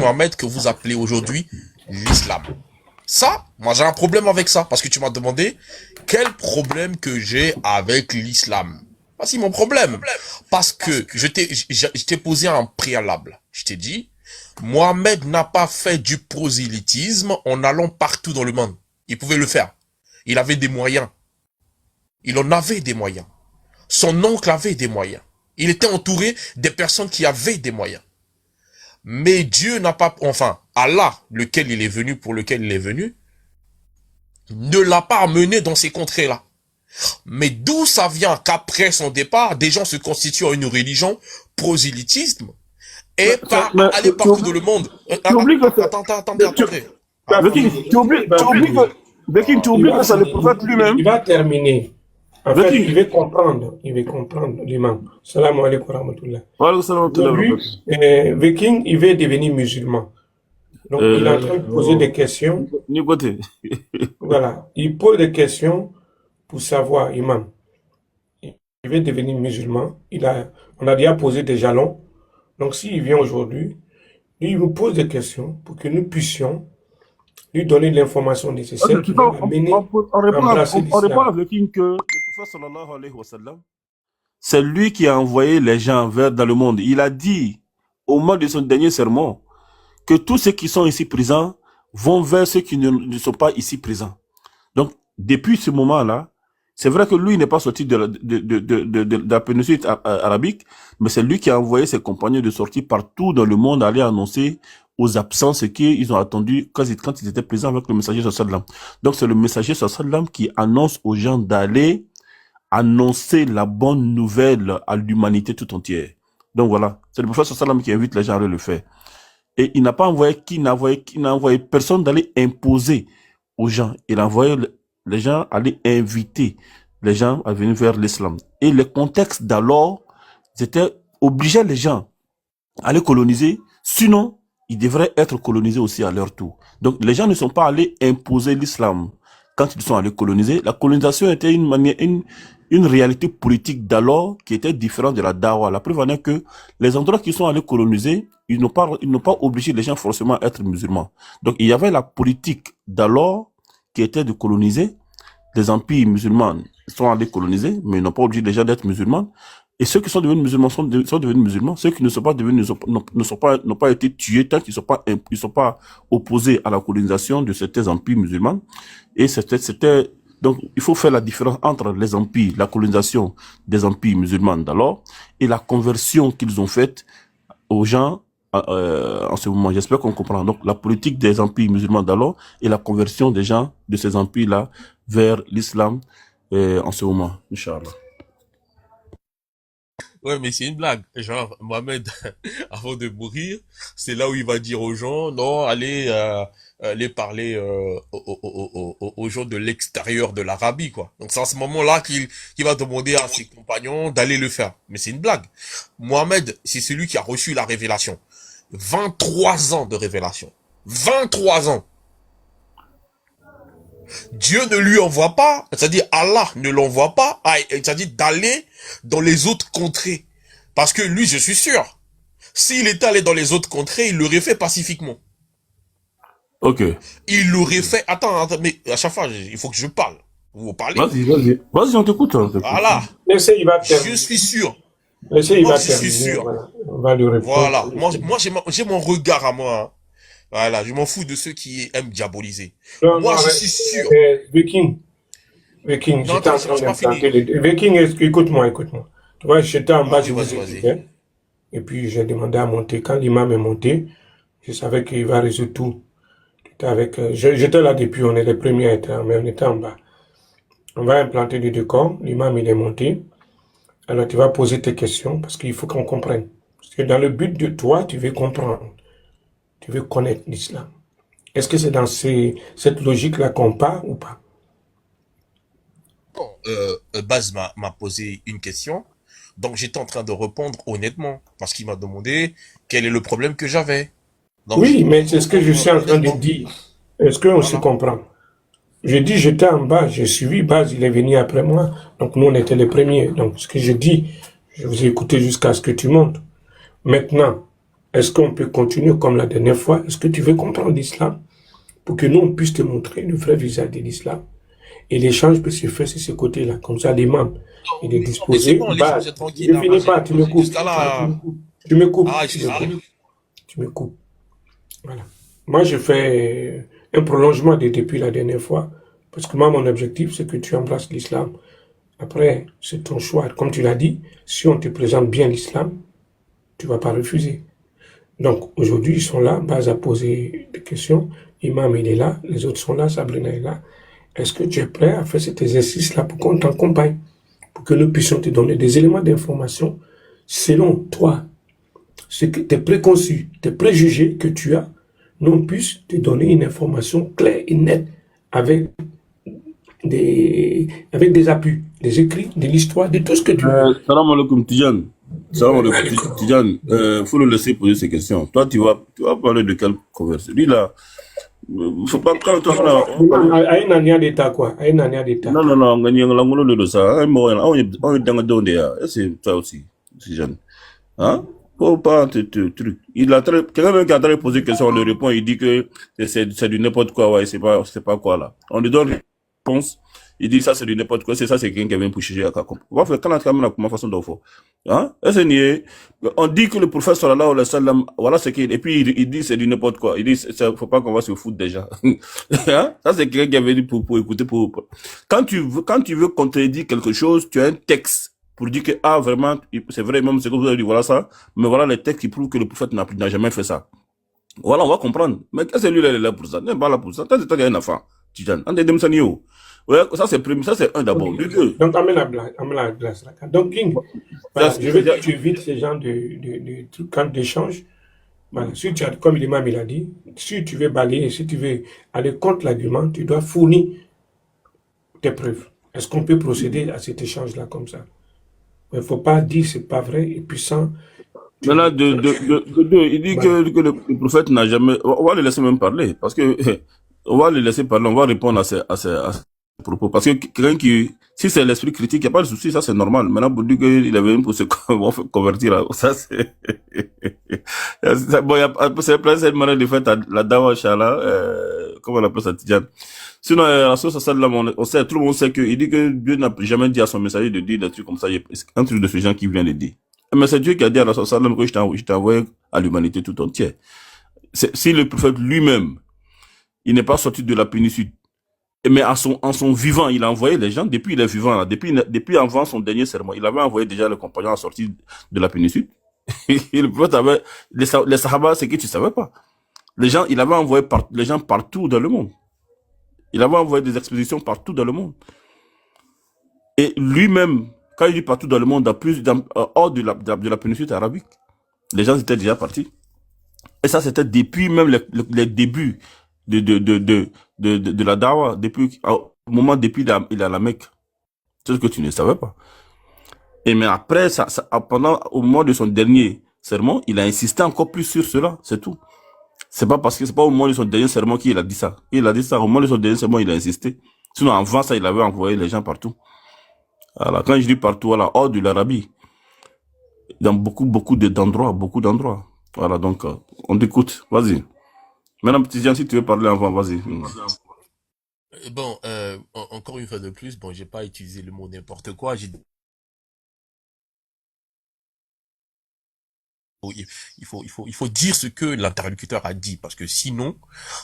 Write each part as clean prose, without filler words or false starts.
Mohamed que vous appelez aujourd'hui l'islam. Ça, moi j'ai un problème avec ça, parce que tu m'as demandé quel problème que j'ai avec l'islam. Voici mon problème. Parce que je t'ai posé un préalable. Je t'ai dit, Mohamed n'a pas fait du prosélytisme en allant partout dans le monde. Il pouvait le faire. Il avait des moyens. Il en avait des moyens. Son oncle avait des moyens. Il était entouré des personnes qui avaient des moyens. Mais Dieu n'a pas, enfin, Allah, lequel il est venu, pour lequel il est venu, ne l'a pas amené dans ces contrées-là. Mais d'où ça vient qu'après son départ, des gens se constituent en une religion prosélytisme et pas aller partout dans le monde. Attendez. Tu oublies que c'est le prophète lui-même. Il va terminer. En fait, il veut comprendre l'imam. Salam alaikum wa rahmatullah. Viking, il veut devenir musulman. Donc, il est en train de poser des questions. Voilà. Il pose des questions pour savoir, imam. Il veut devenir musulman. On a déjà posé des jalons. Donc, s'il vient aujourd'hui, il nous pose des questions pour que nous puissions lui donner l'information nécessaire qui va l'amener à embrasser l'islam. On répond avec que le prophète sallallahu alayhi wa sallam, c'est lui qui a envoyé les gens dans le monde. Il a dit au moment de son dernier sermon que tous ceux qui sont ici présents vont vers ceux qui ne sont pas ici présents. Donc, depuis ce moment-là, c'est vrai que lui n'est pas sorti de la péninsule arabique, mais c'est lui qui a envoyé ses compagnons de sortir partout dans le monde, aller annoncer aux absents ce qu'ils ont attendu quand ils étaient présents avec le messager sallam. Donc c'est le messager sallam qui annonce aux gens d'aller annoncer la bonne nouvelle à l'humanité tout entière. Donc voilà, c'est le prophète sallam qui invite les gens à le faire. Et il n'a pas envoyé personne d'aller imposer aux gens. Il a envoyé les gens à aller inviter les gens à venir vers l'islam. Et le contexte d'alors, c'était obliger les gens à aller coloniser, sinon ils devraient être colonisés aussi à leur tour. Donc les gens ne sont pas allés imposer l'islam quand ils sont allés coloniser. La colonisation était une réalité politique d'alors qui était différente de la dawa. La preuve en est que les endroits qui sont allés coloniser, ils n'ont pas obligé les gens forcément à être musulmans. Donc il y avait la politique d'alors qui était de coloniser. Les empires musulmans sont allés coloniser, mais ils n'ont pas obligé les gens d'être musulmans. Et ceux qui sont devenus musulmans sont devenus musulmans. Ceux qui ne sont pas devenus n'ont pas été tués tant qu'ils ne sont pas opposés à la colonisation de certains empires musulmans. Et donc il faut faire la différence entre les empires, la colonisation des empires musulmans d'alors et la conversion qu'ils ont faite aux gens en ce moment. J'espère qu'on comprend. Donc la politique des empires musulmans d'alors et la conversion des gens de ces empires-là vers l'islam en ce moment. Inch'Allah. Ouais, mais c'est une blague. Genre, Mohamed, avant de mourir, c'est là où il va dire aux gens, non, allez parler aux gens de l'extérieur de l'Arabie, quoi. Donc c'est à ce moment-là qu'il va demander à ses compagnons d'aller le faire. Mais c'est une blague. Mohamed, c'est celui qui a reçu la révélation. 23 ans de révélation. 23 ans. Dieu ne lui envoie pas, c'est-à-dire Allah ne l'envoie pas, c'est-à-dire d'aller dans les autres contrées. Parce que lui, je suis sûr, s'il était allé dans les autres contrées, il l'aurait fait pacifiquement. Ok. Il l'aurait fait... Attends, mais à chaque fois, il faut que je parle. Vous parlez. Vas-y, on t'écoute. Voilà. Je suis sûr. Moi, je suis sûr. Voilà. Moi, j'ai mon regard à moi. Hein. Voilà, je m'en fous de ceux qui aiment diaboliser. Moi, je suis sûr. Viking, j'étais en train d'implanter les... Viking, écoute-moi. Tu vois, j'étais en bas, je vous écoutais. Et puis, j'ai demandé à monter. Quand l'imam est monté, je savais qu'il va résoudre tout. J'étais là depuis, on est les premiers à être, mais on était en bas. On va implanter le décor. L'imam, il est monté. Alors, tu vas poser tes questions parce qu'il faut qu'on comprenne. Parce que dans le but de toi, tu veux comprendre. Tu veux connaître l'islam. Est-ce que c'est dans cette logique-là qu'on part ou pas? Bon, Baz m'a posé une question, donc j'étais en train de répondre honnêtement, parce qu'il m'a demandé quel est le problème que j'avais. Oui, mais c'est ce que je suis en train de dire. Est-ce qu'on se comprend? Je dis, j'étais en bas, j'ai suivi Baz, il est venu après moi, donc nous on était les premiers. Donc ce que je dis, je vous ai écouté jusqu'à ce que tu montes. Maintenant, est-ce qu'on peut continuer comme la dernière fois? Est-ce que tu veux comprendre l'islam pour que nous, on puisse te montrer le vrai visage de l'islam? Et l'échange peut se faire sur ce côté-là. Comme ça, l'imam, il est Mais c'est disposé. bon, Bah, l'échange est tranquille. je finis pas, tu me coupes. Jusqu'à là. Tu me coupes. Ah, Tu me excuse-moi. coupes. Tu me coupes. Voilà. Moi, je fais un prolongement depuis la dernière fois. Parce que moi, mon objectif, c'est que tu embrasses l'islam. Après, c'est ton choix. Comme tu l'as dit, si on te présente bien l'islam, tu vas pas refuser. Donc, aujourd'hui, ils sont là, Baz a posé des questions, Imam, il est là, les autres sont là, Sabrina est là. Est-ce que tu es prêt à faire cet exercice-là pour qu'on t'accompagne, pour que nous puissions te donner des éléments d'information selon toi, ce que tes préconçus, tes préjugés que tu as, nous on puisse te donner une information claire et nette avec des appuis, des écrits, de l'histoire, de tout ce que tu veux. Salam alaikum, Tijan. Salam alaikum, Tijan. Faut le laisser poser ses questions. Toi, tu vas parler de quelle conversion? Lui, là, faut pas quand À une année d'état, quoi. À une année d'état. non, on gagne l'angle de ça. On est dans le dos c'est ça aussi, Tijan. Hein? Faut pas truc. Quelqu'un même qui a très posé une question, on lui répond, il dit que c'est du n'importe quoi, ouais, c'est pas quoi, là. On lui donne réponse, il dit ça c'est du n'importe quoi, c'est ça, c'est quelqu'un qui vient pour chercher à Kakom. On va faire quand même la façon d'en faire. Hein? On dit que le prophète sallallahu alayhi wa sallam, voilà ce qu'il, et puis il dit c'est du n'importe quoi. Il dit, faut pas qu'on va se foutre déjà. Hein? Ça c'est quelqu'un qui avait dit pour écouter, quand tu veux contredire quelque chose, tu as un texte pour dire que, ah, vraiment, c'est vrai, même, c'est comme vous avez dit, voilà ça, mais voilà les textes qui prouvent que le prophète n'a jamais fait ça. Voilà, on va comprendre. Mais qu'est-ce que lui, il est là pour ça? Il n'est pas là pour ça. Tant que tu as un enfant, Tijan. Ouais, ça c'est un d'abord. Okay. Deux. Donc, amène la glace. Donc, King, voilà, je veux que tu évites ce genre de trucs quand d'échange. Voilà, si tu as, comme l'imam il a dit, si tu veux balayer, si tu veux aller contre l'argument, tu dois fournir tes preuves. Est-ce qu'on peut procéder à cet échange-là comme ça? Il ne faut pas dire c'est pas vrai et puis sans. Maintenant, il dit que le prophète n'a jamais. On va le laisser même parler parce que on va le laisser parler, on va répondre à ses propos. Parce que quelqu'un si c'est l'esprit critique, il n'y a pas de souci, ça c'est normal. Maintenant, pour dire qu'il est venu pour se convertir, ça c'est. Bon, c'est plein cette manière de faire la dawa, Inch'Allah, comment on appelle ça, Tidjane. Sinon, on sait, tout le monde sait qu'il dit que Dieu n'a jamais dit à son messager de dire des trucs comme ça, un truc de ce genre qui vient de dire. Mais c'est Dieu qui a dit à la sallam que je t'ai envoyé à l'humanité tout entière. Si le prophète lui-même, il n'est pas sorti de la péninsule, mais en son vivant, il a envoyé les gens, depuis il est vivant, là, depuis avant son dernier serment, il avait envoyé déjà les compagnons à sortir de la péninsule. Et le prophète avait, les sahaba, c'est que tu savais pas. Les gens, il avait envoyé les gens partout dans le monde. Il avait envoyé des expéditions partout dans le monde. Et lui-même, quand il dit partout dans le monde, hors de la péninsule arabique, les gens étaient déjà partis. Et ça, c'était depuis même les débuts de la dawa, au moment depuis il a la Mecque. C'est ce que tu ne savais pas. Et mais après, au moment de son dernier sermon, il a insisté encore plus sur cela, c'est tout. C'est pas au moment de son dernier sermon qu'il a dit ça. Il a dit ça, au moment de son dernier sermon, il a insisté. Sinon, avant ça, il avait envoyé les gens partout. Voilà, quand je dis partout, voilà, hors de l'Arabie, dans beaucoup d'endroits. Voilà, donc, on t'écoute. Vas-y. Maintenant, petit Jean, si tu veux parler avant, vas-y. Bon, encore une fois de plus, bon, j'ai pas utilisé le mot n'importe quoi. Il faut dire ce que l'interlocuteur a dit, parce que sinon,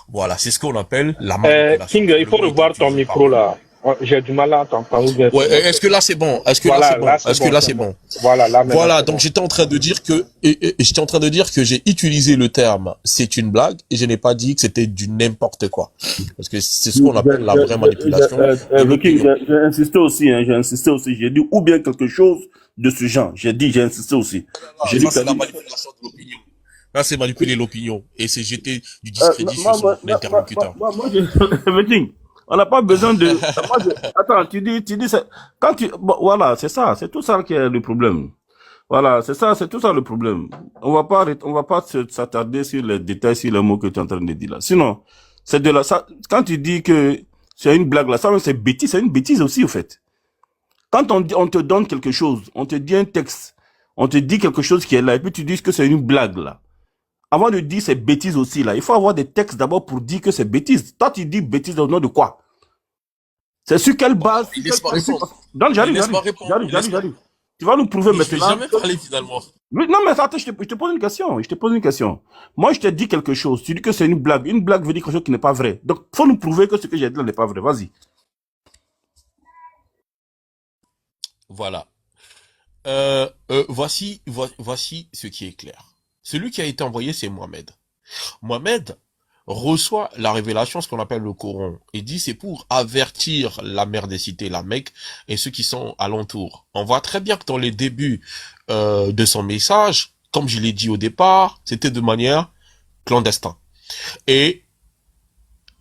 voilà, c'est ce qu'on appelle la manipulation. King, il faut revoir ton micro là. J'ai du mal à t'entendre. Ouais, est-ce que là c'est bon? Est-ce que voilà, là c'est bon? Voilà, là voilà, donc j'étais en train de dire que j'ai utilisé le terme c'est une blague et je n'ai pas dit que c'était du n'importe quoi. Parce que c'est ce qu'on appelle la vraie manipulation. J'ai insisté aussi, j'ai dit ou bien quelque chose de ce genre. J'ai insisté aussi. J'ai dit c'est la manipulation de l'opinion. Là, c'est manipuler l'opinion et c'est jeter du discrédit sur l'interlocuteur. On n'a pas besoin de. Attends, tu dis ça. Voilà, c'est ça, c'est tout ça qui est le problème. Voilà, c'est tout ça le problème. On va pas s'attarder sur les détails, sur les mots que tu es en train de dire là. Sinon, c'est de là, ça, quand tu dis que c'est une blague là, ça c'est bêtise, c'est une bêtise aussi, au fait. Quand on te donne quelque chose, on te dit un texte, on te dit quelque chose qui est là, et puis tu dis que c'est une blague là. avant de dire ces bêtises aussi, là, il faut avoir des textes d'abord pour dire que c'est bêtise. Toi, tu dis bêtises au nom de quoi? C'est sur quelle base? Laisse-moi répondre. Donc, j'arrive. Tu vas nous prouver Et maintenant. je vais jamais parler finalement. Oui, non, mais attends, je te pose une question. Moi, je t'ai dit quelque chose. Tu dis que c'est une blague. Une blague veut dire quelque chose qui n'est pas vrai. Donc, il faut nous prouver que ce que j'ai dit là n'est pas vrai. Vas-y. Voilà. Voici ce qui est clair. Celui qui a été envoyé, c'est Mohamed. Mohamed reçoit la révélation, ce qu'on appelle le Coran, et dit c'est pour avertir la mère des cités, la Mecque, et ceux qui sont alentours. On voit très bien que dans les débuts de son message, comme je l'ai dit au départ, c'était de manière clandestine. Et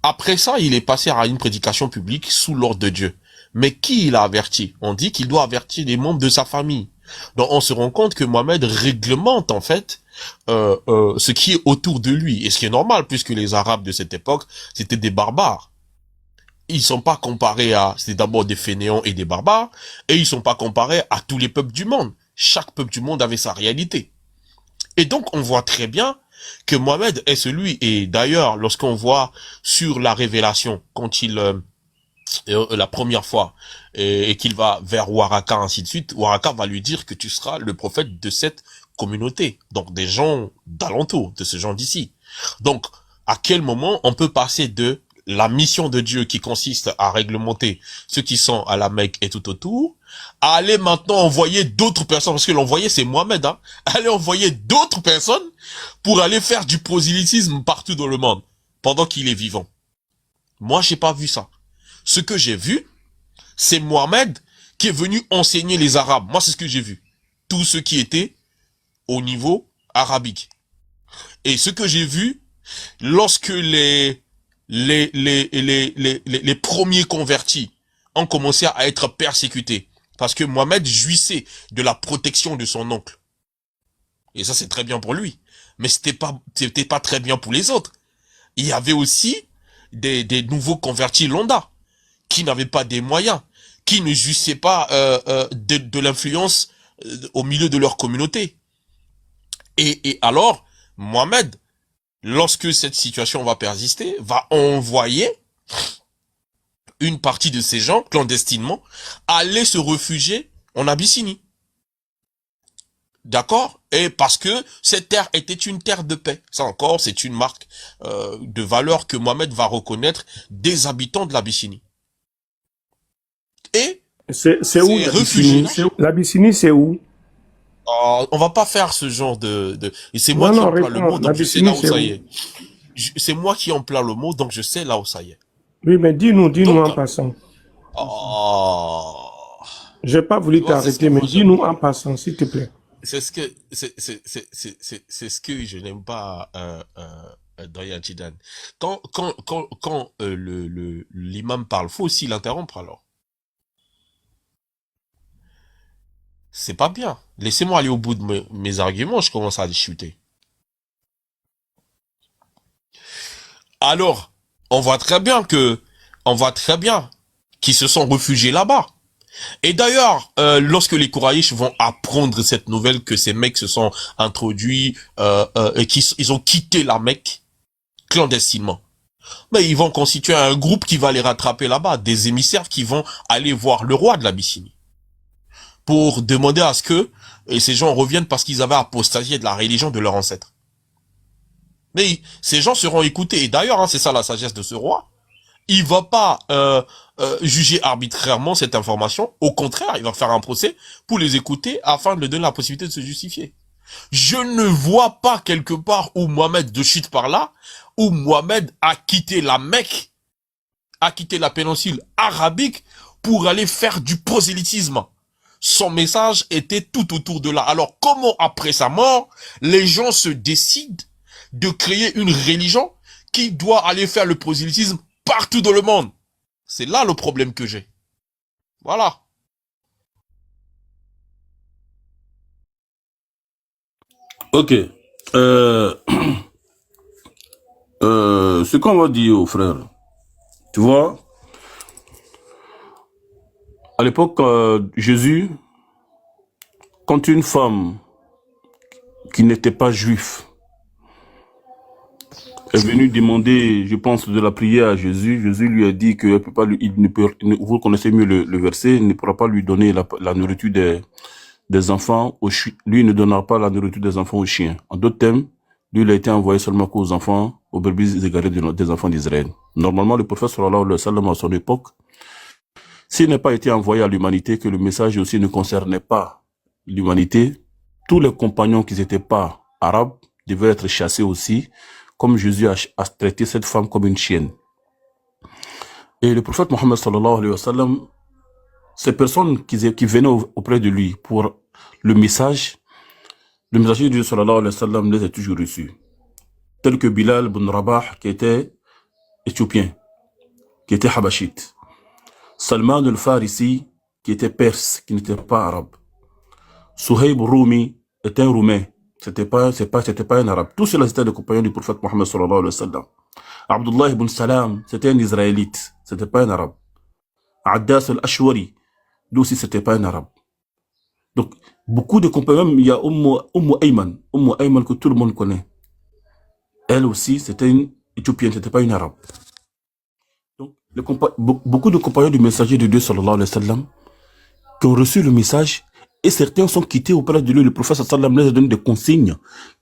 après ça, il est passé à une prédication publique sous l'ordre de Dieu. Mais qui il a averti? On dit qu'il doit avertir les membres de sa famille. Donc on se rend compte que Mohamed réglemente en fait ce qui est autour de lui. Et ce qui est normal, puisque les Arabes de cette époque, c'était des barbares. Ils sont pas comparés à... C'est d'abord des fainéants et des barbares, et ils sont pas comparés à tous les peuples du monde. Chaque peuple du monde avait sa réalité. Et donc on voit très bien que Mohamed est celui, et d'ailleurs, lorsqu'on voit sur la révélation, quand il... la première fois et qu'il va vers Waraka ainsi de suite, Waraka va lui dire que tu seras le prophète de cette communauté, donc des gens d'alentour, de ce gens d'ici. Donc, à quel moment on peut passer de la mission de Dieu qui consiste à réglementer ceux qui sont à la Mecque et tout autour, à aller maintenant envoyer d'autres personnes, parce que l'envoyé c'est Mohamed, hein, aller envoyer d'autres personnes pour aller faire du prosélytisme partout dans le monde, pendant qu'il est vivant. Moi, j'ai pas vu ça. Ce que j'ai vu, c'est Mohamed qui est venu enseigner les Arabes. Moi, c'est ce que j'ai vu. Tous ceux qui étaient au niveau arabique. Et ce que j'ai vu, lorsque les premiers convertis ont commencé à être persécutés, parce que Mohamed jouissait de la protection de son oncle. Et ça, c'est très bien pour lui. Mais c'était pas très bien pour les autres. Il y avait aussi des nouveaux convertis lambda, qui n'avaient pas des moyens, qui ne jouissaient pas de l'influence au milieu de leur communauté. Et alors, Mohamed, lorsque cette situation va persister, va envoyer une partie de ces gens, clandestinement, aller se réfugier en Abyssinie. D'accord? Et parce que cette terre était une terre de paix. Ça encore, c'est une marque de valeur que Mohamed va reconnaître des habitants de l'Abyssinie. Et c'est où l'Abyssinie? L'Abyssinie, c'est où? On va pas faire ce genre et c'est moi qui emploie le mot, donc je sais là où ça y est. C'est moi qui emploie le mot, donc je sais là où ça y est. Oui, mais dis-nous en passant. J'ai pas voulu t'arrêter, mais dis-nous en passant, s'il te plaît. C'est ce que je n'aime pas dans Yantidan. Quand l'imam parle, faut aussi l'interrompre alors. C'est pas bien. Laissez-moi aller au bout de mes arguments, je commence à discuter. Alors, on voit très bien qu'ils se sont réfugiés là-bas. Et d'ailleurs, lorsque les Kouraïches vont apprendre cette nouvelle que ces mecs se sont introduits et qu'ils ont quitté la Mecque clandestinement, mais ils vont constituer un groupe qui va les rattraper là-bas, des émissaires qui vont aller voir le roi de l'Abyssinie pour demander à ce que ces gens reviennent parce qu'ils avaient apostasié de la religion de leurs ancêtres. Mais ces gens seront écoutés. Et d'ailleurs, c'est ça la sagesse de ce roi. Il va pas juger arbitrairement cette information. Au contraire, il va faire un procès pour les écouter afin de leur donner la possibilité de se justifier. Je ne vois pas quelque part où Mohamed de chute par là, où Mohamed a quitté la Mecque, a quitté la péninsule arabique pour aller faire du prosélytisme. Son message était tout autour de là. Alors comment après sa mort, les gens se décident de créer une religion qui doit aller faire le prosélytisme partout dans le monde? C'est là le problème que j'ai. Voilà. Ok. Ce qu'on va dire aux frères, tu vois, à l'époque, Jésus, quand une femme qui n'était pas juive est venu demander, je pense, de la prière à Jésus. Jésus lui a dit que peut pas lui, vous connaissez mieux le verset, il ne pourra pas lui donner la nourriture des enfants aux chiens. Lui ne donnera pas la nourriture des enfants aux chiens. En d'autres termes, lui, il a été envoyé seulement qu'aux enfants, aux brebis égarés des enfants d'Israël. Normalement, le prophète sallallahu alayhi wa sallam à son époque, s'il n'a pas été envoyé à l'humanité, que le message aussi ne concernait pas l'humanité, tous les compagnons qui n'étaient pas arabes devaient être chassés aussi, comme Jésus a traité cette femme comme une chienne. Et le prophète Mohammed sallallahu alayhi wa sallam, ces personnes qui venaient auprès de lui pour le messager de Dieu sallallahu alayhi wa sallam les a toujours reçus. Tel que Bilal ibn Rabah, qui était éthiopien, qui était habashite. Salman al-Farisi, qui était perse, qui n'était pas arabe. Suhaib Rumi était un roumain. C'était pas un arabe. Tous ceux-là étaient des compagnons du prophète Mohammed sallallahu alayhi wa sallam. Abdullah ibn Salam, c'était un israélite. C'était pas un arabe. Addas al-Ashwari, lui aussi c'était pas un arabe. Donc, beaucoup de compagnons, même il y a Ayman que tout le monde connaît. Elle aussi, c'était une éthiopienne, c'était pas une arabe. Donc, beaucoup de compagnons du messager de Dieu sallallahu alayhi wa sallam qui ont reçu le message et certains sont quittés auprès de lui. Le prophète sallallahu alayhi wa sallam les a donné des consignes.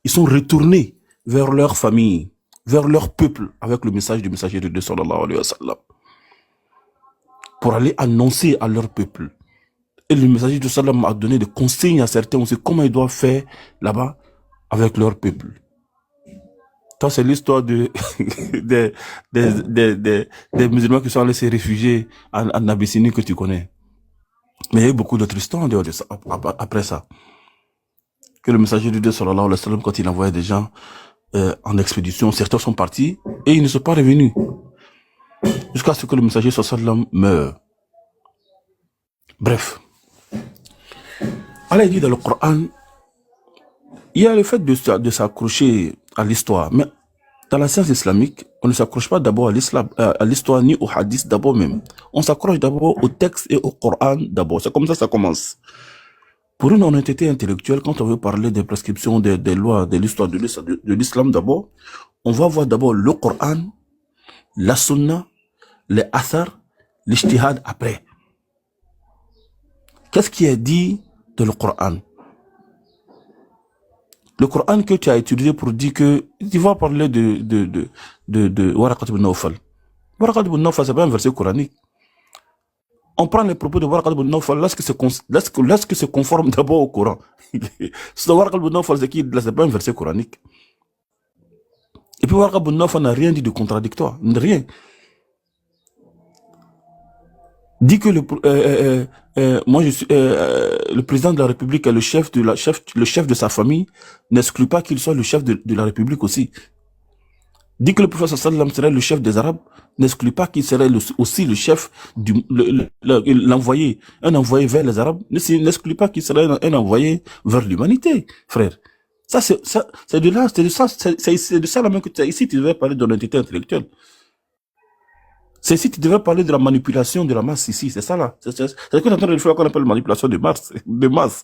Ils sont retournés vers leur famille, vers leur peuple avec le message du messager de Dieu sallallahu alayhi wa sallam pour aller annoncer à leur peuple. Et le messager de sallam a donné des consignes à certains aussi comment ils doivent faire là-bas avec leur peuple. Ça, c'est l'histoire des musulmans qui sont allés se réfugier en Abyssinie que tu connais. Mais il y a eu beaucoup d'autres histoires en dehors de ça, après ça. Que le messager de Dieu, sallallahu alayhi wa sallam, quand il envoyait des gens en expédition, certains sont partis et ils ne sont pas revenus. Jusqu'à ce que le messager, sallallahu alayhi wa sallam, meure. Bref. Allah dit dans le Coran, il y a le fait de s'accrocher à l'histoire. Mais dans la science islamique, on ne s'accroche pas d'abord à l'histoire ni au hadith d'abord même. On s'accroche d'abord au texte et au Coran d'abord. C'est comme ça commence. Pour une honnêteté intellectuelle, quand on veut parler des prescriptions, des lois, de l'histoire de l'islam d'abord, on va voir d'abord le Coran, la sunna, les athar, l'ijtihad après. Qu'est-ce qui est dit dans le Coran? Le Coran que tu as utilisé pour dire que tu vas parler de Waraqat ibn Nawfal. Waraqat ibn Nawfal, c'est pas un verset coranique. On prend les propos de Waraqat ibn Nawfal lorsque c'est conforme d'abord au Coran. Waraqat ibn Nawfal, c'est pas un verset coranique. Et puis Waraqat ibn Nawfal n'a rien dit de contradictoire. Rien. Dit que moi je suis le président de la République est le chef de sa famille, n'exclut pas qu'il soit le chef de la République aussi. Dit que le prophète sallallahu alayhi wa sallam serait le chef des Arabes, n'exclut pas qu'il serait aussi le chef l'envoyé, un envoyé vers les Arabes, n'exclut pas qu'il serait un envoyé vers l'humanité, frère. Ça c'est de ça la même que ici tu devais parler d'honnêteté intellectuelle. C'est ici tu devrais parler de la manipulation de la masse ici, c'est ça là. C'est ce que tu es en train de faire qu'on appelle manipulation de masse.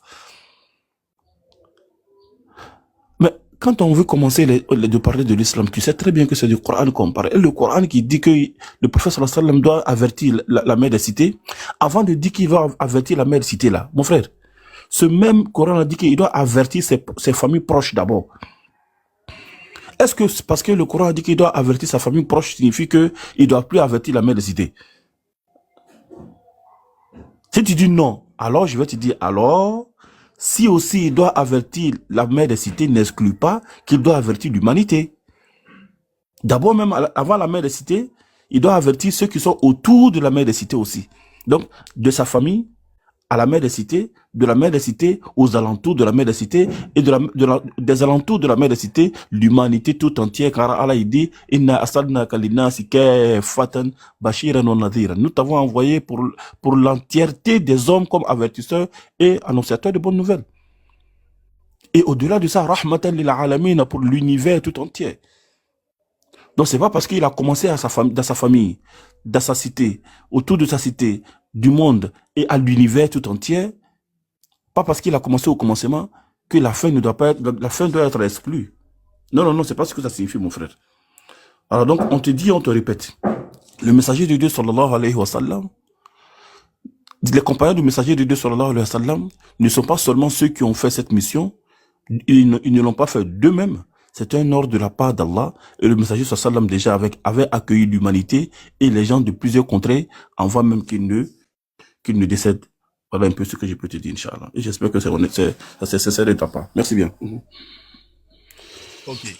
Mais quand on veut commencer de parler de l'islam, tu sais très bien que c'est du Coran qu'on parle. Et le Coran qui dit que le prophète sallallahu alayhi wa sallam doit avertir la mère des cités, avant de dire qu'il va avertir la mère des cités là, mon frère, ce même Coran a dit qu'il doit avertir ses familles proches d'abord. Est-ce que c'est parce que le Coran a dit qu'il doit avertir sa famille proche signifie qu'il ne doit plus avertir la mère des cités? Si tu dis non, alors je vais te dire, alors, si aussi il doit avertir la mère des cités, n'exclut pas qu'il doit avertir l'humanité. D'abord même, avant la mère des cités, il doit avertir ceux qui sont autour de la mère des cités aussi. Donc, de sa famille à la mer des cités, de la mer des cités aux alentours de la mer des cités et des alentours de la mer des cités, l'humanité tout entière, car Allah dit Inna asalnaka linnasi kaffatan bashiran wa nadhiran. Nous t'avons envoyé pour l'entièreté des hommes comme avertisseurs et annonciateurs de bonnes nouvelles. Et au-delà de ça, rahmatan lil alamin, pour l'univers tout entier. Donc c'est pas parce qu'il a commencé dans sa famille, dans sa cité, autour de sa cité, du monde et à l'univers tout entier, pas parce qu'il a commencé au commencement que la fin doit être exclue. Non, c'est pas ce que ça signifie, mon frère. Alors donc, on te dit, on te répète. Le messager de Dieu, sallallahu alayhi wa sallam, les compagnons du messager de Dieu, sallallahu alayhi wa sallam, ne sont pas seulement ceux qui ont fait cette mission, ils ne l'ont pas fait d'eux-mêmes. C'est un ordre de la part d'Allah. Et le messager, sallallahu alayhi wa sallam, déjà avait accueilli l'humanité et les gens de plusieurs contrées, avant même qu'ils ne décèdent. Voilà un peu ce que je peux te dire, Inch'Allah. Et j'espère que c'est honnête, c'est sincère de ta part. Merci bien. Ok.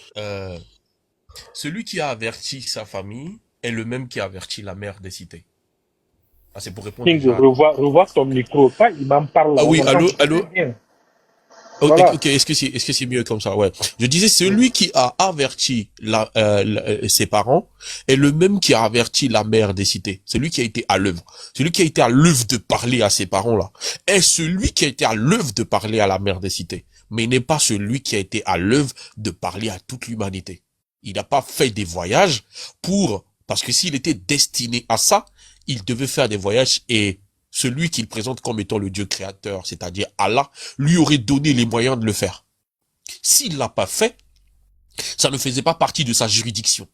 Celui qui a averti sa famille est le même qui a averti la mère des cités. Ah, c'est pour répondre King, déjà. revois ton micro. Pas, il m'en parle. Ah oui, On allô, entend allô. très bien. Ok, Voilà. ok, est-ce que c'est mieux comme ça? Ouais. Je disais, celui qui a averti ses parents est le même qui a averti la mère des cités. Celui qui a été à l'œuvre. Celui qui a été à l'œuvre de parler à ses parents là est celui qui a été à l'œuvre de parler à la mère des cités. Mais il n'est pas celui qui a été à l'œuvre de parler à toute l'humanité. Il n'a pas fait des voyages parce que s'il était destiné à ça, il devait faire des voyages et celui qu'il présente comme étant le Dieu créateur, c'est-à-dire Allah, lui aurait donné les moyens de le faire. S'il l'a pas fait, ça ne faisait pas partie de sa juridiction.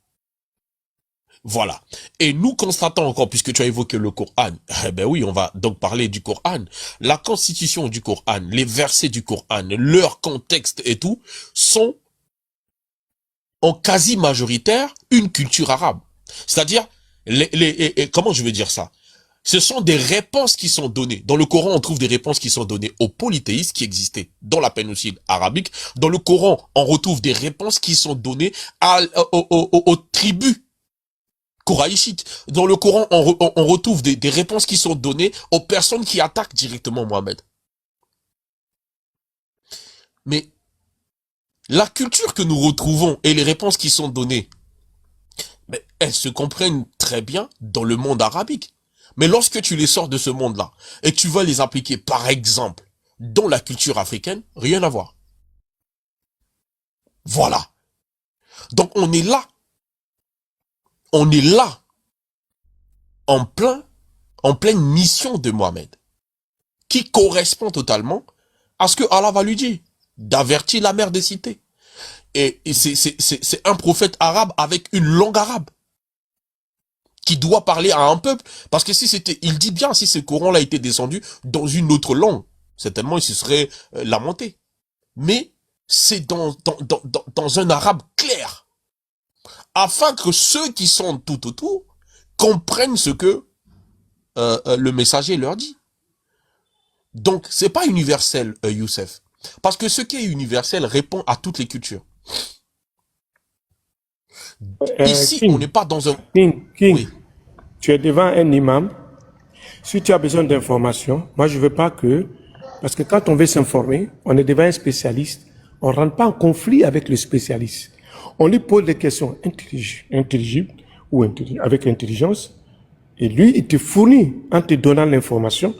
Voilà. Et nous constatons encore, puisque tu as évoqué le Coran, eh ben oui, on va donc parler du Coran. La constitution du Coran, les versets du Coran, leur contexte et tout, sont en quasi majoritaire une culture arabe. C'est-à-dire, comment je veux dire ça? Ce sont des réponses qui sont données. Dans le Coran, on trouve des réponses qui sont données aux polythéistes qui existaient dans la péninsule arabique. Dans le Coran, on retrouve des réponses qui sont données aux tribus koraïchites. Dans le Coran, on retrouve des réponses qui sont données aux personnes qui attaquent directement Mohammed. Mais la culture que nous retrouvons et les réponses qui sont données, mais elles se comprennent très bien dans le monde arabique. Mais lorsque tu les sors de ce monde-là et que tu vas les appliquer, par exemple, dans la culture africaine, rien à voir. Voilà. Donc on est là. On est là. En pleine mission de Mohammed. Qui correspond totalement à ce que Allah va lui dire. D'avertir la mère des cités. Et c'est un prophète arabe avec une langue arabe. Qui doit parler à un peuple, parce que il dit bien, si ce Coran-là était descendu dans une autre langue, certainement il se serait lamenté. Mais c'est dans un arabe clair, afin que ceux qui sont tout autour comprennent ce que le messager leur dit. Donc c'est pas universel, Youssef, parce que ce qui est universel répond à toutes les cultures. Ici, King, on n'est pas dans un... King, Oui. tu es devant un imam. Si tu as besoin d'informations, moi je veux pas que, parce que quand on veut s'informer, on est devant un spécialiste, on rentre pas en conflit avec le spécialiste. On lui pose des questions intelligibles ou avec intelligence, et lui, il te fournit en te donnant l'information.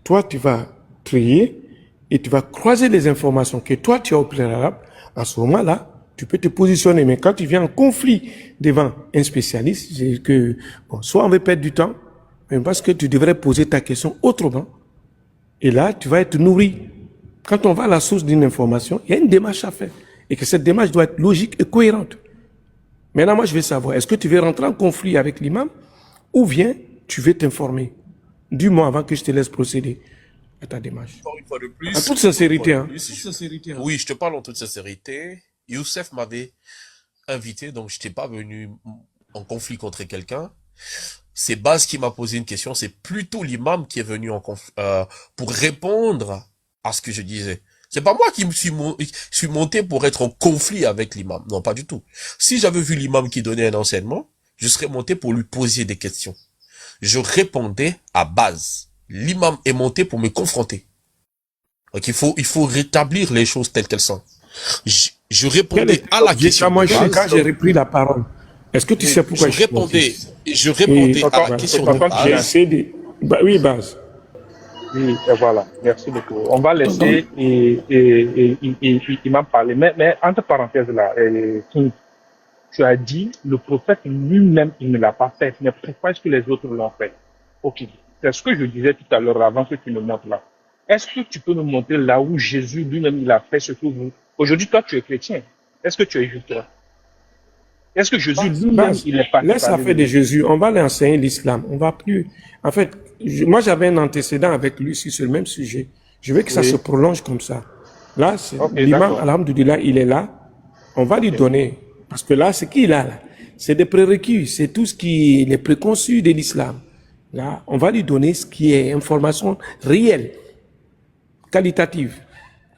Toi, tu vas trier et tu vas croiser les informations que toi, tu as au préalable. À ce moment-là, tu peux te positionner. Mais quand tu viens en conflit devant un spécialiste, c'est que, bon, soit on veut perdre du temps, mais parce que tu devrais poser ta question autrement. Et là, tu vas être nourri. Quand on va à la source d'une information, il y a une démarche à faire. Et que cette démarche doit être logique et cohérente. Maintenant, moi, je veux savoir, est-ce que tu veux rentrer en conflit avec l'imam ou bien tu veux t'informer? Dis-moi avant que je te laisse procéder à ta démarche. Encore une fois de plus. En toute sincérité, hein. Oui, je te parle en toute sincérité. Youssef m'avait invité, donc je n'étais pas venu en conflit contre quelqu'un. C'est Baz qui m'a posé une question, c'est plutôt l'imam qui est venu pour répondre à ce que je disais. C'est pas moi qui suis monté pour être en conflit avec l'imam. Non, pas du tout. Si j'avais vu l'imam qui donnait un enseignement, je serais monté pour lui poser des questions. Je répondais à Baz. L'imam est monté pour me confronter. Donc il faut rétablir les choses telles qu'elles sont. Je répondais à la question. Moi, quand j'ai repris la parole, est-ce que tu sais pourquoi je répondais à la question de Baz. J'ai assez de... oui, Baz. Oui, et voilà. Merci beaucoup. On va laisser il m'a parlé. Mais entre parenthèses là, King, tu as dit le prophète lui-même, il ne l'a pas fait. Mais pourquoi est-ce que les autres l'ont fait? Ok. C'est ce que je disais tout à l'heure avant que tu me montres là. Est-ce que tu peux nous montrer là où Jésus lui-même il a fait ce que vous... Aujourd'hui, toi, tu es chrétien. Est-ce que tu es juste là? Est-ce que Jésus lui-même, il est parti laisse l'affaire de Jésus. On va lui enseigner l'islam. On va plus. En fait, moi, j'avais un antécédent avec lui sur le même sujet. Je veux que ça se prolonge comme ça. Là, l'imam, alhamdoulilah, il est là. On va lui donner. Parce que là, ce qu'il a là, c'est des prérequis. C'est tout ce qui est les préconçus de l'islam. Là, on va lui donner ce qui est information réelle, qualitative.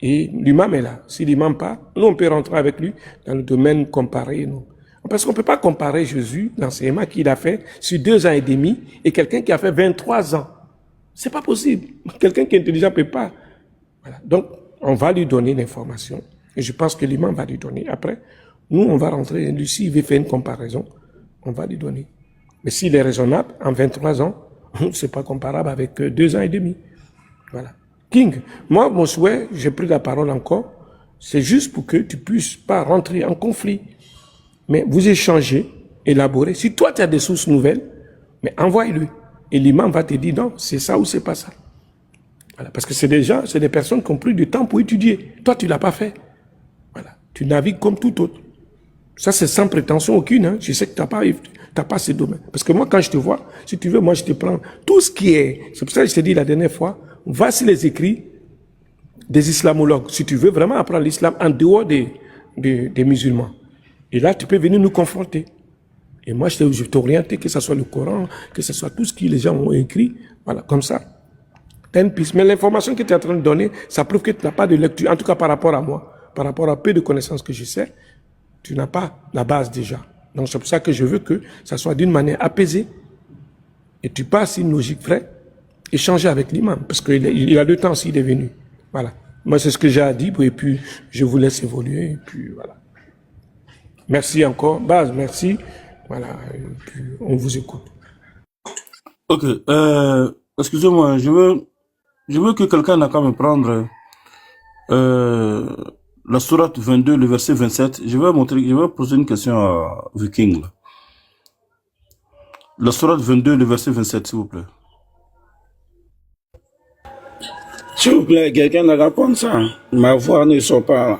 Et l'imam est là. Si l'imam pas, nous, on peut rentrer avec lui dans le domaine comparé. Non. Parce qu'on ne peut pas comparer Jésus, l'enseignement qu'il a fait sur 2 ans et demi, et quelqu'un qui a fait 23 ans. C'est pas possible. Quelqu'un qui est intelligent ne peut pas. Voilà. Donc, on va lui donner l'information. Et je pense que l'imam va lui donner. Après, nous, on va rentrer. Lui, s'il veut faire une comparaison, on va lui donner. Mais s'il est raisonnable, en 23 ans, c'est pas comparable avec 2 ans et demi. Voilà. King, moi, mon souhait, j'ai pris la parole encore, c'est juste pour que tu puisses pas rentrer en conflit. Mais vous échangez, élaborez. Si toi, tu as des sources nouvelles, mais envoie-le. Et l'imam va te dire, non, c'est ça ou c'est pas ça. Voilà. Parce que c'est des gens, c'est des personnes qui ont pris du temps pour étudier. Toi, tu l'as pas fait. Voilà. Tu navigues comme tout autre. Ça, c'est sans prétention aucune. Hein. Je sais que tu n'as pas ces domaines. Parce que moi, quand je te vois, si tu veux, moi, je te prends tout ce qui est... C'est pour ça que je t'ai dit la dernière fois, va sur les écrits des islamologues. Si tu veux vraiment apprendre l'islam en dehors des musulmans. Et là, tu peux venir nous confronter. Et moi, je vais t'orienter, que ce soit le Coran, que ce soit tout ce que les gens ont écrit. Voilà, comme ça. Tu as une piste. Mais l'information que tu es en train de donner, ça prouve que tu n'as pas de lecture. En tout cas, par rapport à moi, par rapport à peu de connaissances que je sais, tu n'as pas la base déjà. Donc, c'est pour ça que je veux que ça soit d'une manière apaisée. Et tu passes une logique vraie. Échanger avec l'imam. Parce qu'il a le temps s'il est venu. Voilà. Moi, c'est ce que j'ai à dire. Et puis, je vous laisse évoluer. Et puis, voilà. Merci encore. Baz, merci. Voilà. Et puis, on vous écoute. Ok. Excusez-moi, je veux que quelqu'un n'a qu'à me prendre la sourate 22, le verset 27. Je vais poser une question à Viking. Là. La sourate 22, le verset 27, s'il vous plaît. S'il vous plaît, quelqu'un n'a qu'à prendre ça. Ma voix ne sort pas là.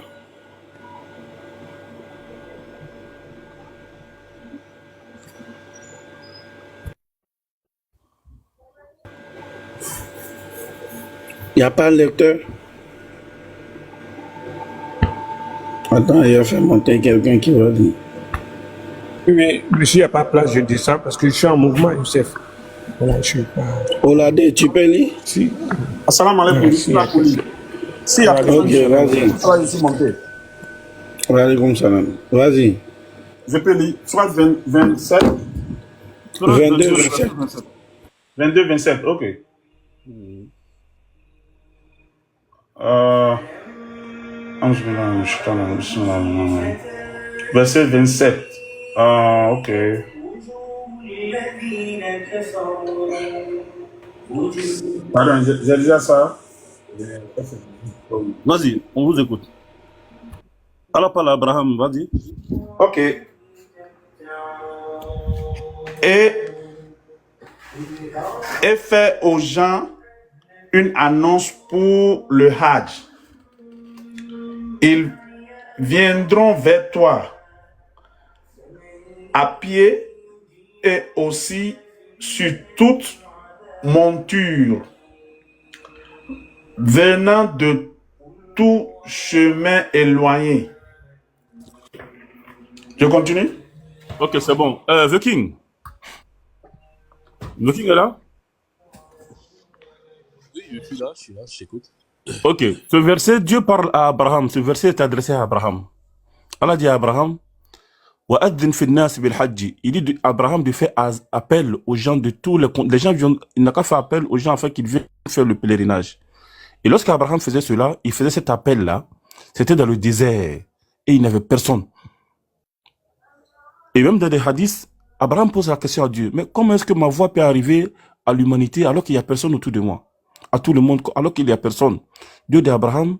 Il n'y a pas de lecteur. Attends, il a fait monter quelqu'un qui va dire. Mais monsieur, il n'y a pas de place, je descends parce que je suis en mouvement, Youssef. Voilà, je suis pas... Oladé, tu peux lire? Si. Assalamu alaikum, je suis là pour lire. Si il y a Ok, vas-y. je suis monté. Walaikum salam. Vas-y. Je peux lire. Soit 27. 22, 27. 22, 27, ok. Verset 27. Ok. Pardon, j'ai déjà ça. Vas-y, on vous écoute. Allah parle à Abraham, vas-y. Ok. Et fait aux gens une annonce pour le Hajj. Ils viendront vers toi à pied et aussi sur toute monture, venant de tout chemin éloigné. Je continue? Ok, c'est bon. The King. The King est là? Oui, je suis là, je t'écoute. Ok, ce verset, Dieu parle à Abraham. Ce verset est adressé à Abraham. Allah dit à Abraham, وَأَذِّنْ فِي النَّاسِ بِالْحَجِّ. Il dit à Abraham de faire appel aux gens de tous les gens viennent, il n'a qu'à faire appel aux gens afin qu'ils viennent faire le pèlerinage. Et lorsqu'Abraham faisait cela, il faisait cet appel-là, c'était dans le désert et il n'y avait personne. Et même dans des hadiths, Abraham pose la question à Dieu, mais comment est-ce que ma voix peut arriver à l'humanité alors qu'il n'y a personne autour de moi? À tout le monde, alors qu'il n'y a personne. Dieu dit à Abraham,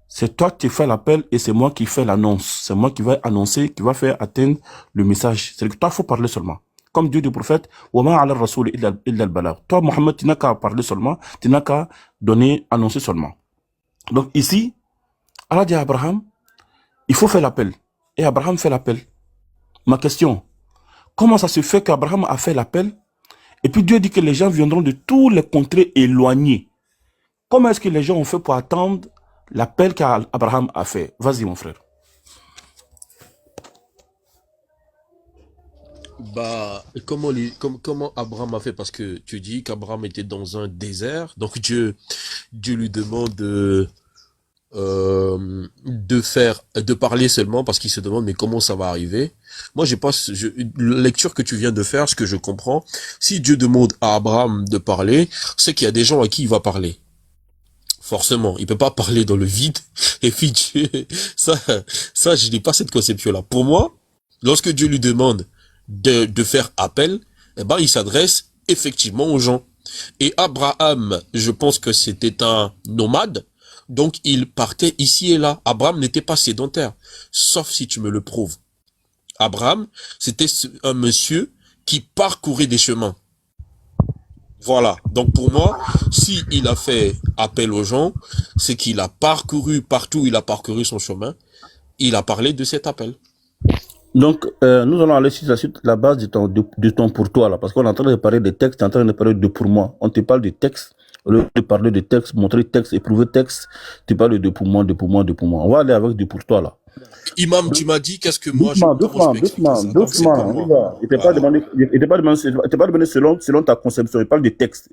c'est toi qui fais l'appel et c'est moi qui fais l'annonce. C'est moi qui vais annoncer, qui va faire atteindre le message. C'est que toi, il faut parler seulement. Comme Dieu dit au prophète, وَمَا عَلَى الرَّسُولِ إِلَّا الْبَلَاغُ. Toi, Mohammed, tu n'as qu'à parler seulement, tu n'as qu'à donner, annoncer seulement. Donc ici, Allah dit à Abraham, il faut faire l'appel. Et Abraham fait l'appel. Ma question, comment ça se fait qu'Abraham a fait l'appel et puis Dieu dit que les gens viendront de tous les contrées éloignées? Comment est-ce que les gens ont fait pour attendre l'appel qu'Abraham a fait? Vas-y, mon frère. Bah, comment Abraham a fait? Parce que tu dis qu'Abraham était dans un désert, donc Dieu lui demande de parler seulement parce qu'il se demande mais comment ça va arriver. Moi, la lecture que tu viens de faire, ce que je comprends, si Dieu demande à Abraham de parler, c'est qu'il y a des gens à qui il va parler. Forcément, il peut pas parler dans le vide. Et puis Dieu, ça, je n'ai pas cette conception-là. Pour moi, lorsque Dieu lui demande de faire appel, eh ben, il s'adresse effectivement aux gens. Et Abraham, je pense que c'était un nomade, donc il partait ici et là. Abraham n'était pas sédentaire, sauf si tu me le prouves. Abraham, c'était un monsieur qui parcourait des chemins. Voilà. Donc pour moi, si il a fait appel aux gens, c'est qu'il a parcouru partout, il a parcouru son chemin. Il a parlé de cet appel. Donc, nous allons aller sur la base de ton pour toi, là, parce qu'on est en train de parler des textes, on est en train de parler de pour moi. On te parle de textes, au lieu de parler de textes, montrer texte, éprouver texte, tu parles de pour moi, de pour moi, de pour moi. On va aller avec de pour toi, là. Imam, tu m'as dit qu'est-ce que moi doucement. Il t'a pas demandé selon ta conception, il parle de texte.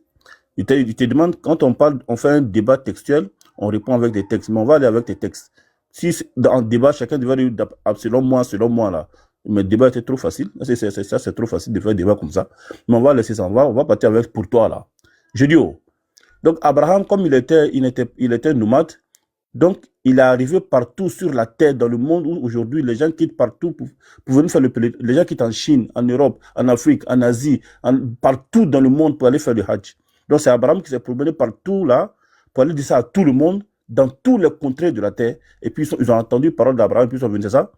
Il te demande, quand on fait un débat textuel, on répond avec des textes, mais on va aller avec tes textes. Si dans le débat, chacun devait dire selon moi, là. Mais le débat était trop facile. C'est trop facile de faire un débat comme ça. Mais on va laisser ça. On va partir avec pour toi, là. Je dis, oh. Donc, Abraham, comme il était nomade, donc, il est arrivé partout sur la terre, dans le monde où aujourd'hui, les gens quittent partout pour venir faire les gens quittent en Chine, en Europe, en Afrique, en Asie, partout dans le monde pour aller faire le Hajj. Donc, c'est Abraham qui s'est promené partout là, pour aller dire ça à tout le monde, dans tous les contrées de la terre. Et puis, ils ont entendu parole d'Abraham, et puis ils sont venus, c'est ça?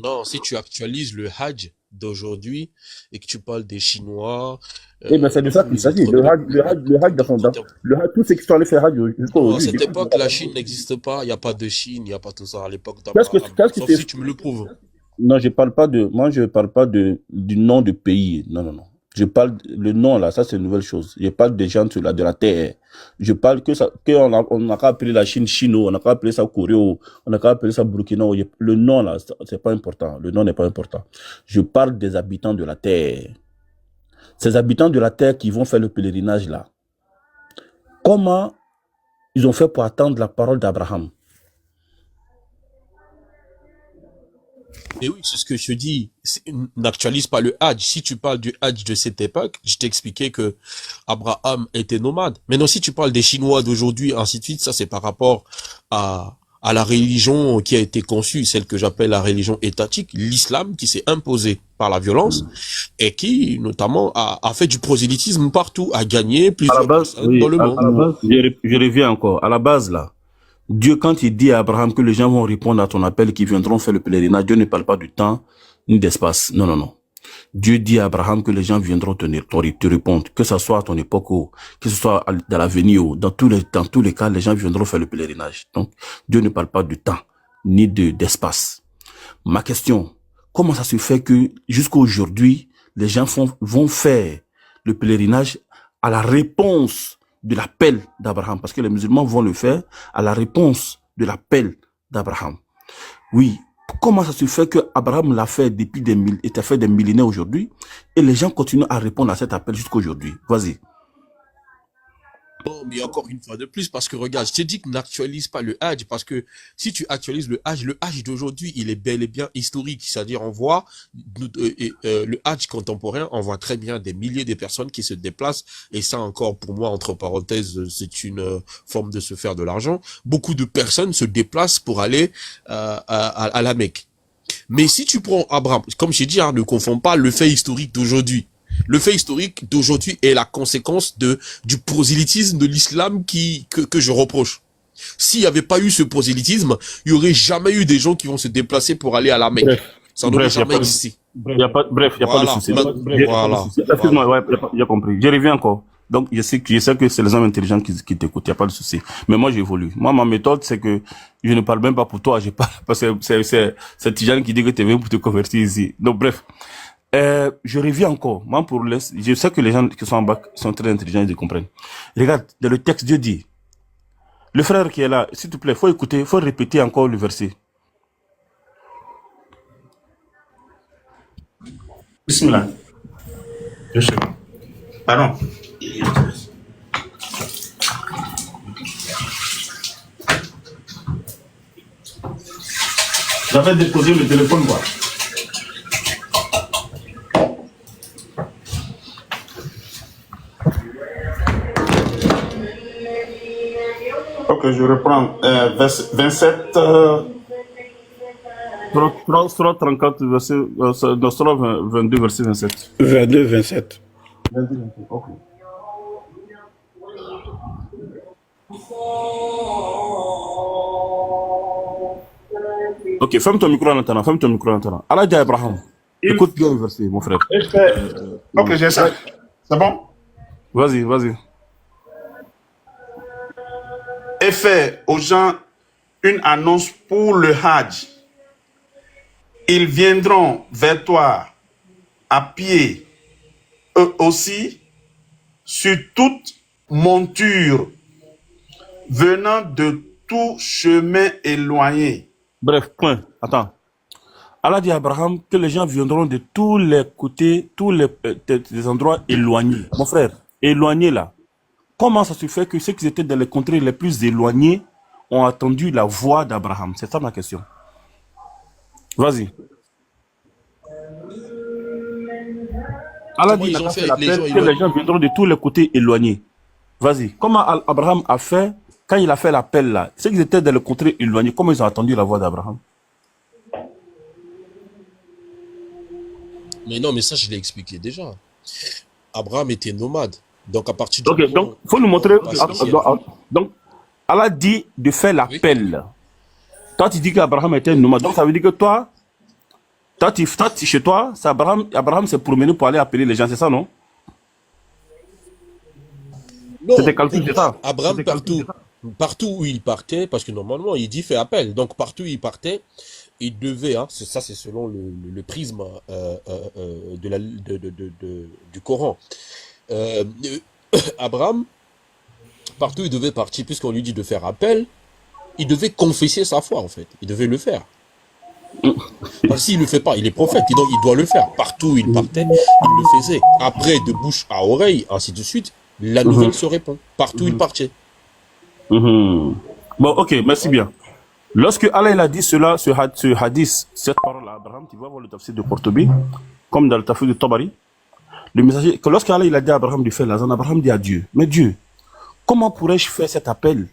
Non, si tu actualises le Hajj d'aujourd'hui et que tu parles des Chinois, Eh bien, c'est de ça qu'il s'agit. Le Hajj, tous ceux qui sont allés faire Hajj jusqu'à à aujourd'hui. cette époque, la Chine n'existe pas, il n'y a pas de Chine, il n'y a pas tout ça à l'époque Qu'est-ce que d'Abraham. Sauf c'est? si tu me le prouves. Non, je parle pas du nom de pays. Non. Je parle, le nom là, ça c'est une nouvelle chose. Je parle des gens de la terre. Je parle on n'a qu'à appeler la Chine Chino, on n'a qu'à appeler ça Corée, on n'a qu'à appeler ça Burkina. Le nom là, c'est pas important. Le nom n'est pas important. Je parle des habitants de la terre. Ces habitants de la terre qui vont faire le pèlerinage là. Comment ils ont fait pour attendre la parole d'Abraham? Mais oui, c'est ce que je dis. N'actualise pas le Hajj. Si tu parles du Hajj de cette époque, je t'expliquais que Abraham était nomade. Maintenant, si tu parles des Chinois d'aujourd'hui, ainsi de suite, ça c'est par rapport à la religion qui a été conçue, celle que j'appelle la religion étatique, l'islam qui s'est imposé par la violence et qui, notamment, a fait du prosélytisme partout, a gagné plusieurs personnes dans le monde. À la base, je reviens encore. À la base, là, Dieu, quand il dit à Abraham que les gens vont répondre à ton appel, qu'ils viendront faire le pèlerinage, Dieu ne parle pas du temps ni d'espace. Non. Dieu dit à Abraham que les gens viendront te répondre, que ce soit à ton époque ou que ce soit dans l'avenir, dans tous les cas, les gens viendront faire le pèlerinage. Donc, Dieu ne parle pas du temps ni d'espace. Ma question, comment ça se fait que jusqu'à aujourd'hui, les gens vont faire le pèlerinage à la réponse de l'appel d'Abraham, parce que les musulmans vont le faire à la réponse de l'appel d'Abraham. Oui, comment ça se fait que Abraham l'a fait depuis des millénaires aujourd'hui, et les gens continuent à répondre à cet appel jusqu'à aujourd'hui? Vas-y. Bon, mais encore une fois de plus, parce que regarde, je t'ai dit que n'actualise pas le Hajj, parce que si tu actualises le Hajj d'aujourd'hui, il est bel et bien historique. C'est-à-dire, on voit, le Hajj contemporain, on voit très bien des milliers de personnes qui se déplacent, et ça encore, pour moi, entre parenthèses, c'est une forme de se faire de l'argent. Beaucoup de personnes se déplacent pour aller à la Mecque. Mais si tu prends Abraham, comme j'ai dit, ne confonds pas le fait historique d'aujourd'hui. Le fait historique d'aujourd'hui est la conséquence du prosélytisme de l'islam que je reproche. S'il n'y avait pas eu ce prosélytisme, il n'y aurait jamais eu des gens qui vont se déplacer pour aller à la Mecque. Ça n'aurait jamais existé. Il n'y a pas de souci. Voilà. Excuse-moi, j'ai compris. Je reviens encore. Donc, je sais que c'est les hommes intelligents qui t'écoutent, il n'y a pas de souci. Mais moi, j'évolue. Moi, ma méthode, c'est que je ne parle même pas pour toi, je parle parce que c'est Tijane qui dit que tu es venu pour te convertir ici. Donc, bref. Je reviens encore. Moi, je sais que les gens qui sont en bac sont très intelligents, ils comprennent. Regarde, dans le texte, Dieu dit, le frère qui est là, s'il te plaît, faut écouter, faut répéter encore le verset. Bismillah. Je sais pas. Pardon. J'avais déposé le téléphone, quoi. Ok, je reprends. 27. Surah 34, verset, Surah 22, verset 27. 22, 27. 22, ok. Ok, ferme ton micro en attendant, ferme ton micro en attendant. Allah dit à Abraham, écoute bien le verset, mon frère. Ok, j'ai ça. C'est bon? Vas-y, vas-y. Et fait aux gens une annonce pour le Hajj. Ils viendront vers toi à pied, eux aussi, sur toute monture, venant de tout chemin éloigné. Bref, point. Attends. Allah dit à Abraham que les gens viendront de tous les côtés, tous les endroits éloignés. Mon frère, éloignés là. Comment ça se fait que ceux qui étaient dans les contrées les plus éloignées ont attendu la voix d'Abraham? C'est ça ma question. Vas-y. Allah dit ils ont fait que les gens viendront de tous les côtés éloignés. Vas-y. Comment Abraham a fait quand il a fait l'appel là? Ceux qui étaient dans les contrées éloignées, comment ils ont attendu la voix d'Abraham? Mais non, mais ça, je l'ai expliqué déjà. Abraham était nomade. Donc, à partir du Ok, donc, il faut nous montrer. Donc, Allah dit de faire l'appel. Oui. Toi, tu dis qu'Abraham était nomade. Donc, ça veut dire que toi, chez toi, Abraham s'est promené pour aller appeler les gens, c'est ça, non? Non, c'était calcul, c'est ça. Abraham, partout où il partait, parce que normalement, il dit fait appel. Donc, partout où il partait, il devait, hein, ça c'est selon le prisme du Coran. Abraham, partout où il devait partir, puisqu'on lui dit de faire appel, il devait confesser sa foi en fait, il devait le faire. Parce que s'il ne le fait pas, il est prophète, donc il doit le faire. Partout où il partait, il le faisait. Après, de bouche à oreille, ainsi de suite, la nouvelle se répand. Partout où il partait. Bon, ok, merci bien. Lorsque Allah a dit cela, ce hadith, cette parole à Abraham, tu vas voir le tafsir de Qurtubi, comme dans le tafsir de Tabari, le messager, que lorsque Allah a dit à Abraham de faire l'azan, Abraham dit à Dieu, mais Dieu, comment pourrais-je faire cet appel?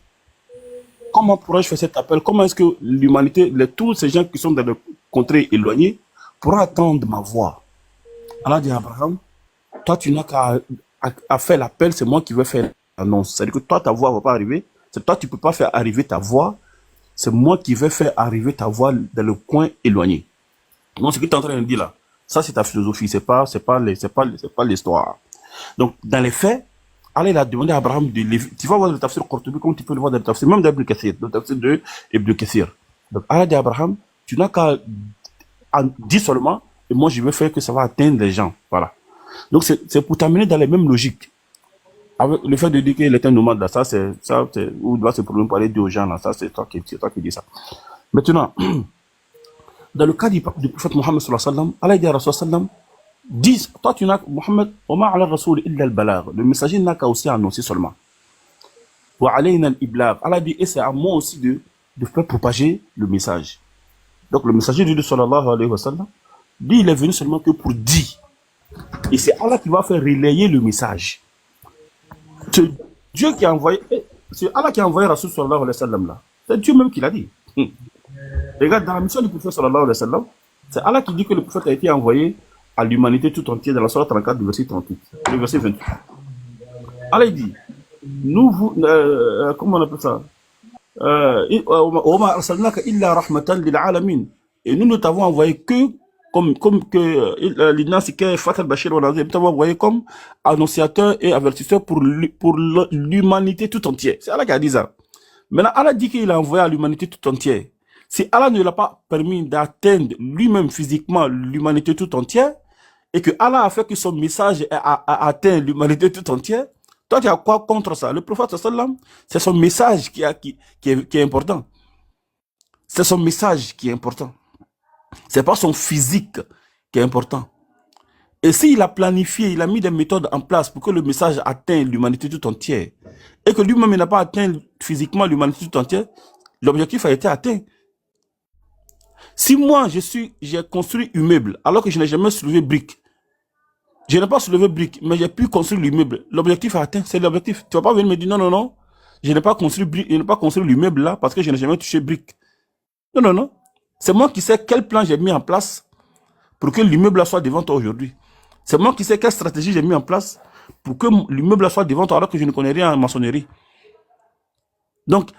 Comment pourrais-je faire cet appel? Comment est-ce que l'humanité, tous ces gens qui sont dans les contrées éloignées, pourront attendre ma voix? Allah dit à Abraham, toi tu n'as qu'à faire l'appel, c'est moi qui vais faire l'annonce. C'est-à-dire que toi ta voix ne va pas arriver, c'est toi tu ne peux pas faire arriver ta voix, c'est moi qui vais faire arriver ta voix dans le coin éloigné. Donc ce que tu es en train de dire là, ça c'est ta philosophie, c'est pas l'histoire. Donc dans les faits, Allah a demandé à Abraham de lever. Tu vas voir le tafsir Qurtubi comme tu peux le voir dans le tafsir, même d'Ibn Kathir, le tafsir de Ibn Kathir. Donc Allah dit à Abraham, tu n'as qu'à dire seulement, et moi je vais faire que ça va atteindre les gens. Voilà. Donc c'est pour t'amener dans les mêmes logiques. Avec le fait de dire qu'il est un nomade là, ça c'est où doit ce problème pour aller dire aux gens là, ça c'est toi qui dis ça. Maintenant, dans le cas du prophète Mohammed sallallahu alayhi wa sallam, Allah dit à Rasul sallam, dis, toi tu n'as, Mohammed, Oma ala Rasul illa al-balagh, le messager n'a qu'à aussi annoncer seulement. Wa alayna al-iblagh, Allah dit, et c'est à moi aussi de faire propager le message. Donc le messager de Dieu sallallahu alayhi wa sallam, lui il est venu seulement que pour dire. Et c'est Allah qui va faire relayer le message. C'est Dieu qui a envoyé, c'est Allah qui a envoyé Rasul sallallahu alayhi wa sallam là. C'est Dieu même qui l'a dit. Regarde, dans la mission du prophète sallallahu alayhi wa sallam, c'est Allah qui dit que le prophète a été envoyé à l'humanité tout entière dans la Sourate 34, le verset 38, le verset 28. Allah dit, comment on appelle ça? Et nous ne t'avons envoyé que comme annonciateur et avertisseur pour l'humanité tout entière. C'est Allah qui a dit ça. Maintenant, Allah dit qu'il a envoyé à l'humanité tout entière. Si Allah ne l'a pas permis d'atteindre lui-même physiquement l'humanité tout entière, et que Allah a fait que son message a atteint l'humanité tout entière, toi tu as quoi contre ça? Le prophète sallam, c'est son message qui est important. C'est son message qui est important. C'est pas son physique qui est important. Et s'il a planifié, il a mis des méthodes en place pour que le message atteigne l'humanité tout entière, et que lui-même n'a pas atteint physiquement l'humanité tout entière, l'objectif a été atteint. Si moi, j'ai construit un meuble, alors que je n'ai jamais soulevé brique, je n'ai pas soulevé brique, mais j'ai pu construire l'immeuble, l'objectif a atteint, c'est l'objectif. Tu vas pas venir me dire non, je n'ai pas construit brique, je n'ai pas construit l'immeuble là parce que je n'ai jamais touché brique. Non. C'est moi qui sais quel plan j'ai mis en place pour que l'immeuble soit devant toi aujourd'hui. C'est moi qui sais quelle stratégie j'ai mis en place pour que l'immeuble soit devant toi alors que je ne connais rien en maçonnerie. Donc,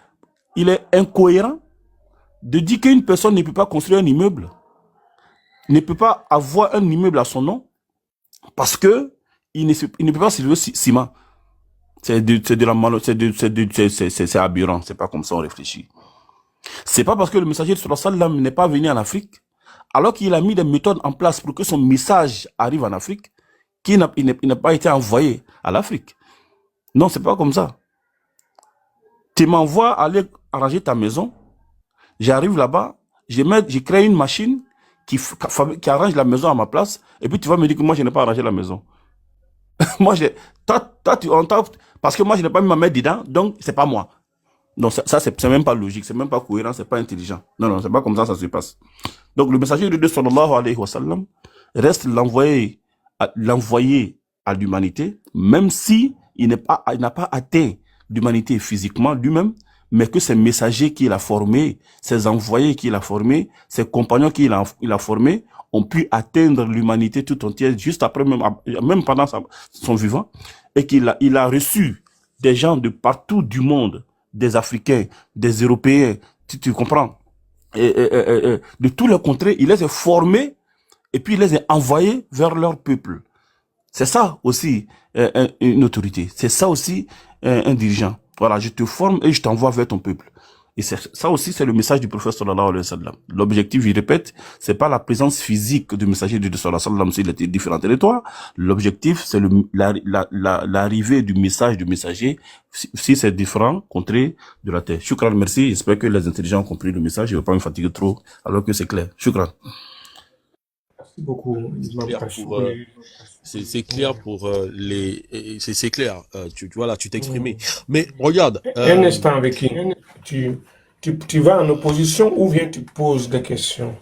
il est incohérent de dire qu'une personne ne peut pas construire un immeuble, ne peut pas avoir un immeuble à son nom, parce que il ne peut pas soulever ciment. C'est aberrant, c'est pas comme ça on réfléchit. C'est pas parce que le messager de sallam n'est pas venu en Afrique, alors qu'il a mis des méthodes en place pour que son message arrive en Afrique, qu'il n'a pas été envoyé à l'Afrique. Non, c'est pas comme ça. Tu m'envoies aller arranger ta maison, j'arrive là-bas, je crée une machine qui arrange la maison à ma place, et puis tu vas me dire que moi je n'ai pas arrangé la maison. Moi, parce que moi je n'ai pas mis ma main dedans, donc c'est pas moi. Donc ça c'est même pas logique, c'est même pas cohérent, c'est pas intelligent. Non, c'est pas comme ça se passe. Donc le messager de Dieu sallallahu alayhi wa sallam reste l'envoyé à l'humanité, même si il n'a pas atteint l'humanité physiquement lui-même, mais que ses messagers qu'il a formés, ses envoyés qu'il a formés, ses compagnons qu'il a formés, ont pu atteindre l'humanité tout entière juste après, même pendant son vivant, et qu'il a reçu des gens de partout du monde, des Africains, des Européens, tu comprends, de tous les contrées, il les a formés et puis il les a envoyés vers leur peuple. C'est ça aussi une autorité, c'est ça aussi un dirigeant. Voilà, je te forme et je t'envoie vers ton peuple. Et ça aussi, c'est le message du prophète sallallahu alayhi wa sallam. L'objectif, je répète, c'est pas la présence physique du messager de Dieu sallallahu alayhi wa sallam sur les différents territoires. L'objectif, c'est l'arrivée du message du messager si c'est différents contrées de la terre. Shukran, merci. J'espère que les intelligents ont compris le message. Je ne vais pas me fatiguer trop, alors que c'est clair. Shukran. Merci beaucoup. C'est clair pour c'est clair. Tu vois là, tu t'exprimais. Mais regarde. Un instant avec qui tu vas en opposition ou bien tu poses des questions.